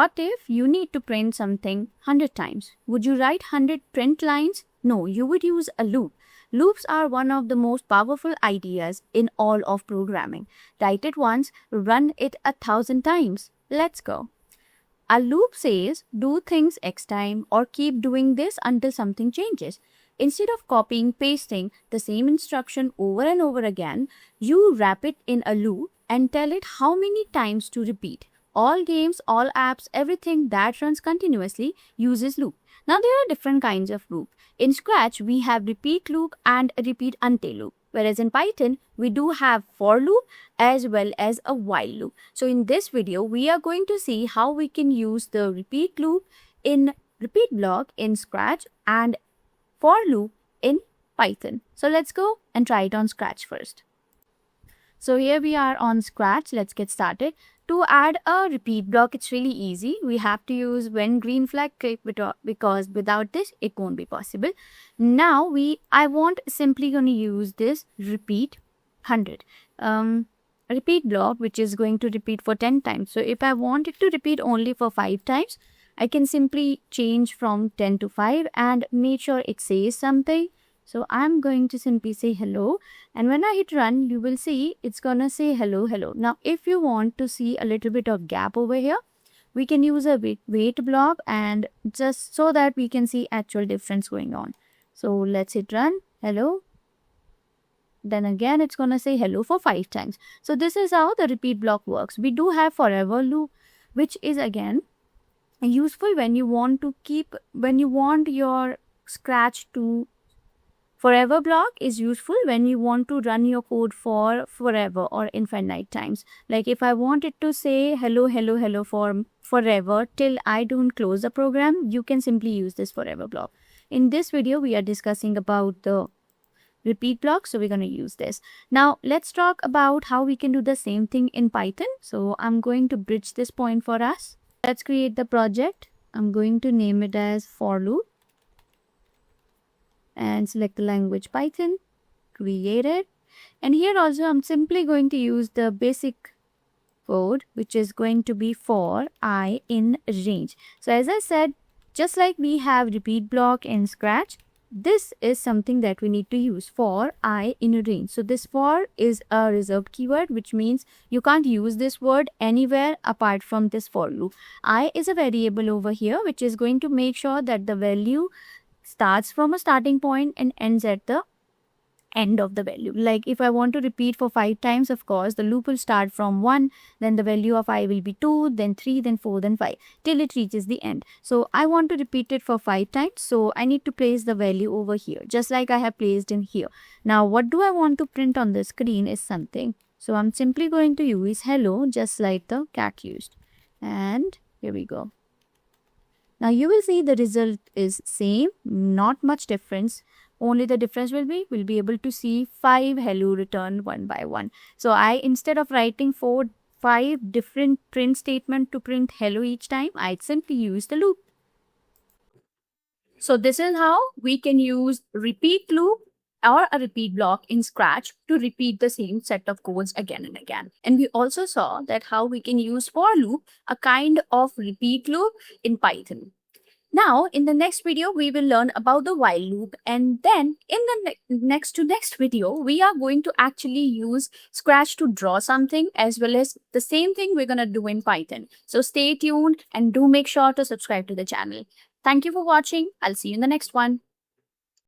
What if you need to print something 100 times? Would you write 100 print lines? No, you would use a loop. Loops are one of the most powerful ideas in all of programming. Write it once, run it 1,000 times. Let's go. A loop says do things X time or keep doing this until something changes. Instead of copying, pasting the same instruction over and over again, you wrap it in a loop and tell it how many times to repeat. All games, all apps, everything that runs continuously uses loop. Now there are different kinds of loop. In Scratch, we have repeat loop and a repeat until loop. Whereas in Python, we do have for loop as well as a while loop. So in this video, we are going to see how we can use the repeat loop in repeat block in Scratch and for loop in Python. So let's go and try it on Scratch first. So here we are on Scratch. Let's get started. To add a repeat block, it's really easy. We have to use when green flag because without this, it won't be possible. Now I want simply going to use this repeat 100. Repeat block, which is going to repeat for 10 times. So if I want it to repeat only for 5 times, I can simply change from 10 to 5 and make sure it says something. So I'm going to simply say hello, and when I hit run, you will see it's gonna say hello, hello. Now, if you want to see a little bit of gap over here, we can use a wait block and just so that we can see actual difference going on. So let's hit run, hello. Then again, it's gonna say hello for 5 times. So this is how the repeat block works. We do have forever loop, which is again useful when you want your Scratch to forever block is useful when you want to run your code for forever or infinite times. Like if I want it to say hello, hello, hello for forever till I don't close the program, you can simply use this forever block. In this video, we are discussing about the repeat block, so we're going to use this. Now, let's talk about how we can do the same thing in Python. So I'm going to bridge this point for us. Let's create the project. I'm going to name it as for loop. And select the language Python, create it. And here also I'm simply going to use the basic code, which is going to be for I in range. So as I said, just like we have repeat block in Scratch, this is something that we need to use for I in range. So this for is a reserved keyword, which means you can't use this word anywhere apart from this for loop. I is a variable over here, which is going to make sure that the value starts from a starting point and ends at the end of the value. Like if I want to repeat for 5 times, of course, the loop will start from 1, then the value of I will be 2, then 3, then 4, then 5, till it reaches the end. So I want to repeat it for 5 times, so I need to place the value over here, just like I have placed in here. Now, what do I want to print on the screen is something. So I'm simply going to use hello, just like the cat used. And here we go. Now you will see the result is same, not much difference. Only the difference will be, we'll be able to see 5 hello returned one by one. So instead of writing 5 different print statement to print hello each time, I simply use the loop. So this is how we can use repeat loop or a repeat block in Scratch to repeat the same set of codes again and again. And we also saw that how we can use for loop, a kind of repeat loop in Python. Now, in the next video, we will learn about the while loop, and then in the next video, we are going to actually use Scratch to draw something as well as the same thing we're going to do in Python. So stay tuned and do make sure to subscribe to the channel. Thank you for watching. I'll see you in the next one.